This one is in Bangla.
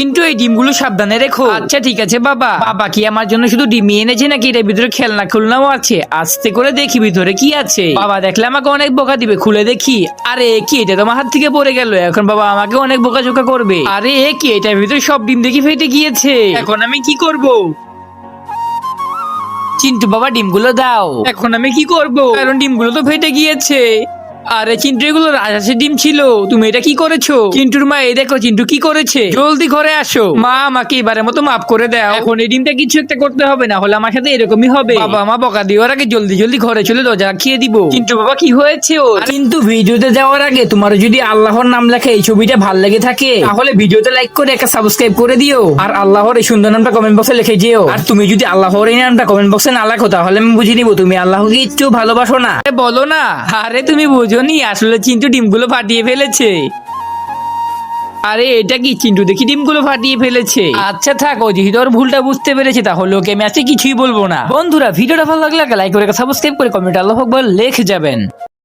চিন্টু এই ডিমগুলো সাবধানে রেখো। আচ্ছা ঠিক আছে বাবা। বাবা কি আমার জন্য শুধু ডিমই এনেছে নাকি এর ভিতরে খেলনা খুলনাও আছে? আস্তে করে দেখি ভিতরে কি আছে। বাবা দেখলে আমাকে অনেক বোকা দিবে, খুলে দেখি। আরে কি এটা তোমার হাত থেকে পড়ে গেল, এখন বাবা আমাকে অনেক বোকাঝোকা করবে। আরে কি এটার ভিতরে সব ডিম দেখি ফেটে গিয়েছে, এখন আমি কি করব? চিন্টু বাবা ডিমগুলো দাও। এখন আমি কি করব, কারণ ডিমগুলো তো ফেটে গিয়েছে। আরে চিন্টু এগুলো রাজহাঁসের ডিম ছিল, তুমি এটা কি করেছো? চিন্টুর মা এই দেখো চিন্টু কি করেছে, জলদি ঘরে আসো। মা আমাকে এবারের মতো মাফ করে দাও, এখন এই ডিমটা কিছু একটা করতে হবে, না হলে আমার সাথে এরকমই হবে। বাবা মা বকা দেওয়ার আগে জলদি জলদি ঘরে চলে দরজা খেয়ে দিব। চিন্টু বাবা কি হয়েছে ওর? কিন্তু ভিডিওতে যাওয়ার আগে তোমার যদি আল্লাহর নাম লেখা এই ছবিটা ভাল লেগে থাকে তাহলে ভিডিওতে লাইক করে একটা সাবস্ক্রাইব করে দিও, আর আল্লাহর এই সুন্দর নামটা কমেন্ট বক্সে লিখে যেও। আর তুমি যদি আল্লাহর এই নামটা কমেন্ট বক্সে না লেখো তাহলে আমি বুঝে নিব তুমি আল্লাহকে একটু ভালোবাসো না। বলো না। আরে তুমি বুঝোনি, আসলে চিন্টু ডিমগুলো ফাটিয়ে ফেলেছে। আরে এটা কি, চিন্টু দেখি ডিমগুলো ফাটিয়ে ফেলেছে। আচ্ছা থাক, ও যেহেতু ওর ভুলটা বুঝতে পেরেছে তাহলে ওকে আমি আজকে কিছুই বলবো না। বন্ধুরা ভিডিওটা ভালো লাগলে লাইক করে সাবস্ক্রাইব করে কমেন্ট আল্লাহু আকবার লিখে যাবেন।